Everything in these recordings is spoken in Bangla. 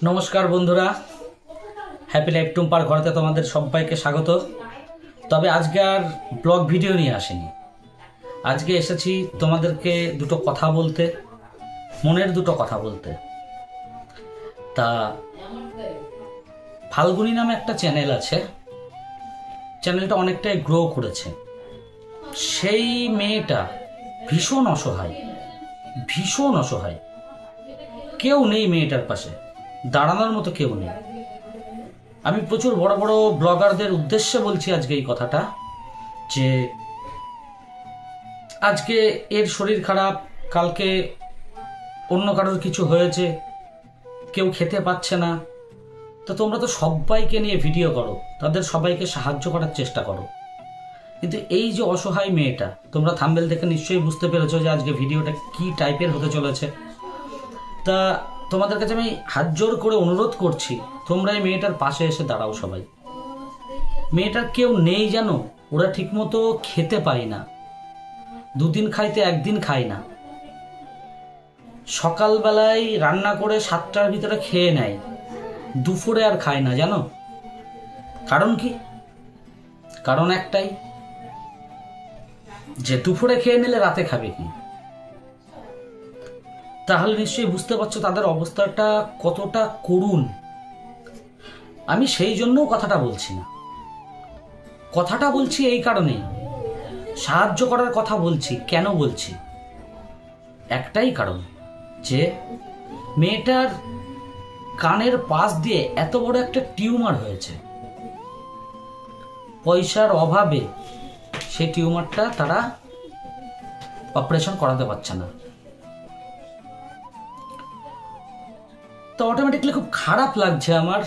নমস্কার বন্ধুরা, হ্যাপি লাইফ টুম্পার ঘরেতে তোমাদের সবাইকে স্বাগত। তবে আজকে আর ব্লগ ভিডিও নিয়ে আসিনি। আজকে এসেছি তোমাদেরকে দুটো কথা বলতে, মনের দুটো কথা বলতে। তা ফাল্গুনি নামে একটা চ্যানেল আছে, চ্যানেলটা অনেকটাই গ্রো করেছে। সেই মেয়েটা ভীষণ অসহায়, ভীষণ অসহায়। কেউ নেই মেয়েটার পাশে, দাঁড়ানোর মতো কেউ নেই। আমি প্রচুর বড় বড় ব্লগারদের উদ্দেশ্যে বলছি আজকে এই কথাটা, যে আজকে এর শরীর খারাপ, কালকে অন্য কারোর কিছু হয়েছে, কেউ খেতে পাচ্ছে না, তো তোমরা তো সবাইকে নিয়ে ভিডিও করো, তাদের সবাইকে সাহায্য করার চেষ্টা করো। কিন্তু এই যে অসহায় মেয়েটা, তোমরা থাম্বনেল দেখে নিশ্চয়ই বুঝতে পেরেছো যে আজকে ভিডিওটা কি টাইপের হতে চলেছে। তা তোমাদের কাছে আমি হাত জোর করে অনুরোধ করছি, তোমরা এই মেয়েটার পাশে এসে দাঁড়াও সবাই। মেয়েটার কেউ নেই জানো, ওরা ঠিকমতো খেতে পায় না, দুদিন খাইতে একদিন খায় না। সকালবেলায় রান্না করে 7টার ভিতরে খেয়ে নেয়, দুপুরে আর খায় না জানো। কারণ কি? কারণ একটাই, যে দুপুরে খেয়ে নিলে রাতে খাবে কি। তাহলে নিশ্চয়ই বুঝতে পারছো তাদের অবস্থাটা কতটা করুণ। আমি সেই জন্যও কথাটা বলছি না, কথাটা বলছি এই কারণেই, সাহায্য করার কথা বলছি। কেন বলছি? একটাই কারণ, যে মেয়েটার কানের পাশ দিয়ে এত বড় একটা টিউমার হয়েছে। পয়সার অভাবে সেই টিউমারটা তারা অপারেশন করাতে পারছে না। তো অটোমেটিকলি খুব খারাপ লাগছে আমার।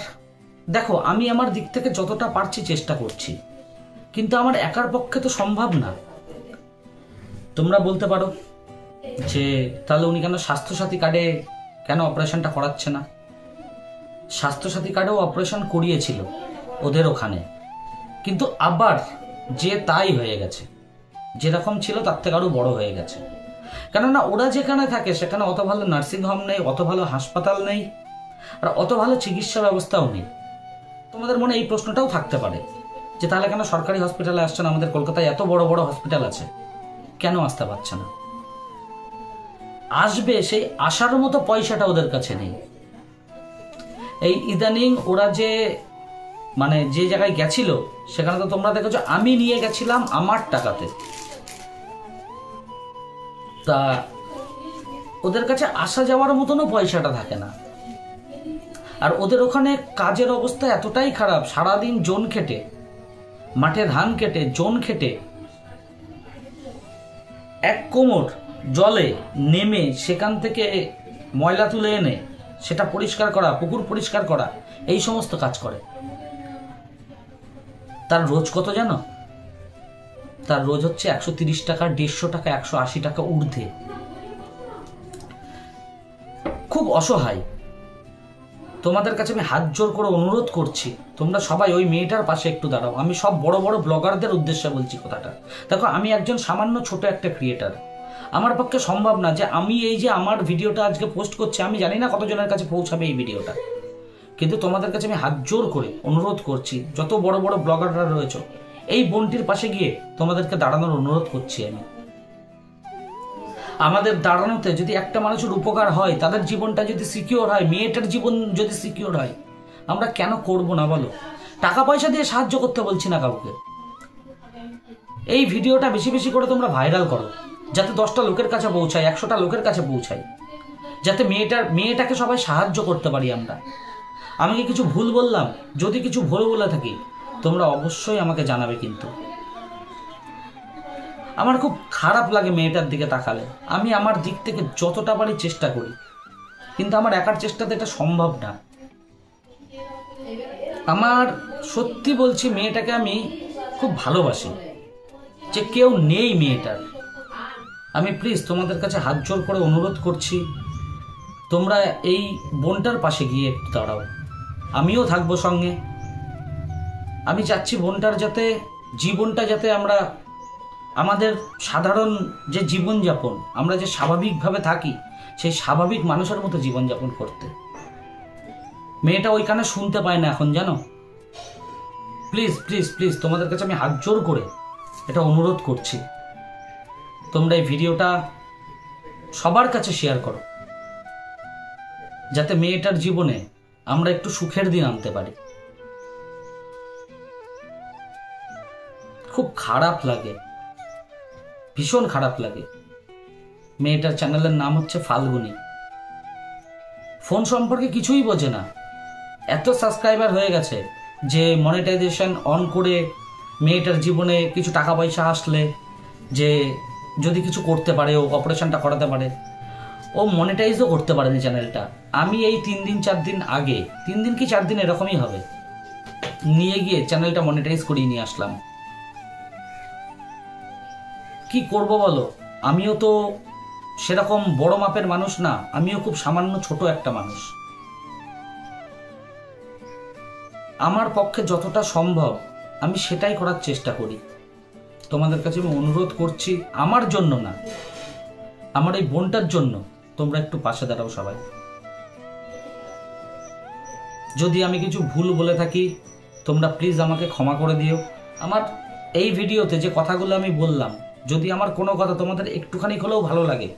দেখো, আমি আমার দিক থেকে যতটা পারছি চেষ্টা করছি, কিন্তু আমার একার পক্ষে তো সম্ভব না। তোমরা বলতে পারো যে তাহলে উনি কেন স্বাস্থ্যসাথী কার্ডে কেন অপারেশনটা করাচ্ছে না? স্বাস্থ্যসাথী কার্ডেও অপারেশন করিয়েছিল ওদের ওখানে, কিন্তু আবার যে তাই হয়ে গেছে, যেরকম ছিল তার থেকে আরো বড় হয়ে গেছে। কেননা ওরা যেখানে থাকে সেখানে অত ভালো নার্সিংহোম নেই, অত ভালো হাসপাতাল নেই, আর অত ভালো চিকিৎসা ব্যবস্থাও নেই। তোমাদের মনে এই প্রশ্নটাও থাকতে পারে যে তাহলে কেন সরকারি হসপিটালে আসছে না? আমাদের কলকাতায় এত বড় বড় হসপিটাল আছে, কেন আসতে পারছে না? আসবে, সেই আসার মতো পয়সাটা ওদের কাছে নেই। এই ইদানিং ওরা যে যে জায়গায় গেছিল, সেখানে তো তোমরা দেখেছো আমি নিয়ে গেছিলাম আমার টাকাতে। তা ওদের কাছে আসা যাওয়ার মতনও পয়সাটা থাকে না। আর ওদের ওখানে কাজের অবস্থা এতটাই খারাপ, সারাদিন জন খেটে, মাঠে ধান কেটে, জন খেটে, এক কোমর জলে নেমে সেখান থেকে ময়লা তুলে এনে সেটা পরিষ্কার করা, পুকুর পরিষ্কার করা, এই সমস্ত কাজ করে। তার রোজ কত জানো? তার রোজ হচ্ছে 130 টাকা, 150 টাকা, 180 টাকা ঊর্ধ্বে। খুব অসহায়। তোমাদের কাছে আমি হাত জোর করে অনুরোধ করছি, তোমরা সবাই ওই মেয়েটার পাশে একটু দাঁড়াও। আমি সব বড় বড় ব্লগারদের উদ্দেশ্যে বলছি কথাটা। দেখো, আমি একজন সামান্য ছোট একটা ক্রিয়েটার, আমার পক্ষে সম্ভব না যে আমি এই যে আমার ভিডিওটা আজকে পোস্ট করছি, আমি জানি না কতজনের কাছে পৌঁছাবে এই ভিডিওটা, কিন্তু তোমাদের কাছে আমি হাত জোর করে অনুরোধ করছি, যত বড় বড় ব্লগাররা রয়েছে, এই বোনটির পাশে গিয়ে তোমাদেরকে দাঁড়ানোর অনুরোধ করছি আমি। আমাদের দাঁড়ানোতে যদি একটা মানুষের উপকার হয়, তাদের জীবনটা যদি সিকিউর হয়, মেয়েটার জীবন যদি সিকিউর হয়, আমরা কেন করব না বলো? টাকা পয়সা দিয়ে সাহায্য করতে বলছি না কাউকে। এই ভিডিওটা বেশি বেশি করে তোমরা ভাইরাল করো, যাতে 10টা লোকের কাছে পৌঁছায়, 100টা লোকের কাছে পৌঁছায়, যাতে মেয়েটাকে সবাই সাহায্য করতে পারি আমরা। আমি কি কিছু ভুল বললাম? যদি কিছু ভুল বলে থাকি, তোমরা অবশ্যই আমাকে জানাবে। কিন্তু আমার খুব খারাপ লাগে মেয়েটার দিকে তাকালে। আমি আমার দিক থেকে যতটা পারি চেষ্টা করি, কিন্তু আমার একার চেষ্টাতে এটা সম্ভব না। আমার সত্যি বলছি, মেয়েটাকে আমি খুব ভালোবাসি, যে কেউ নেই মেয়েটার। আমি প্লিজ তোমাদের কাছে হাত জোর করে অনুরোধ করছি, তোমরা এই বোনটার পাশে গিয়ে একটু দাঁড়াও। আমিও থাকবো সঙ্গে। আমি চাচ্ছি বোনটার জীবনটা যাতে আমরা আমাদের সাধারণ যে জীবনযাপন, আমরা যে স্বাভাবিকভাবে থাকি, সেই স্বাভাবিক মানুষের মতো জীবনযাপন করতে। মেয়েটা ওই কানে শুনতে পায় না এখন, জানো। প্লিজ প্লিজ প্লিজ তোমাদের কাছে আমি হাত জোর করে এটা অনুরোধ করছি, তোমরা এই ভিডিওটা সবার কাছে শেয়ার করো, যাতে মেয়েটার জীবনে আমরা একটু সুখের দিন আনতে পারি। খুব খারাপ লাগে, ভীষণ খারাপ লাগে। মেয়েটার চ্যানেলের নাম হচ্ছে ফাল্গুনী, ফোন সম্পর্কে কিছুই বোঝে না, এত সাবস্ক্রাইবার হয়ে গেছে যে মনিটাইজেশন অন করে মেয়েটার জীবনে কিছু টাকা পয়সা আসলে যে যদি কিছু করতে পারে, ও অপারেশনটা করাতে পারে, ও মনিটাইজও করতে পারেনি চ্যানেলটা। আমি এই 3 দিন 4 দিন আগে, 3 দিন কি 4 দিন এরকমই হবে, নিয়ে গিয়ে চ্যানেলটা মনিটাইজ করিয়ে নিয়ে আসলাম। কি করব বলো, আমিও তো সেরকম বড় মাপের মানুষ না, আমিও খুব সামান্য ছোট একটা মানুষ। আমার পক্ষে যতটা সম্ভব আমি সেটাই করার চেষ্টা করি। তোমাদের কাছে আমি অনুরোধ করছি, আমার জন্য না, আমার এই বোনটার জন্য তোমরা একটু পাশে দাঁড়াও সবাই। যদি আমি কিছু ভুল বলে থাকি তোমরা প্লিজ আমাকে ক্ষমা করে দিও। আমার এই ভিডিওতে যে কথাগুলো আমি বললাম, যদি আমার কোনো কথা তোমাদের একটুখানি হলেও ভালো লাগে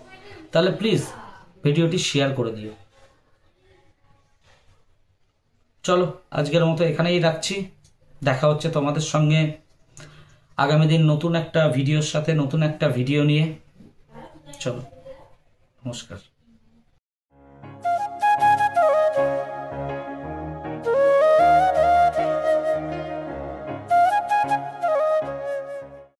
তাহলে প্লিজ ভিডিওটি শেয়ার করে দিও। চলো আজকের মতো এখানেই রাখছি, দেখা হচ্ছে তোমাদের সঙ্গে আগামী দিন নতুন একটা ভিডিওর সাথে, নতুন একটা ভিডিও নিয়ে। চলো, নমস্কার।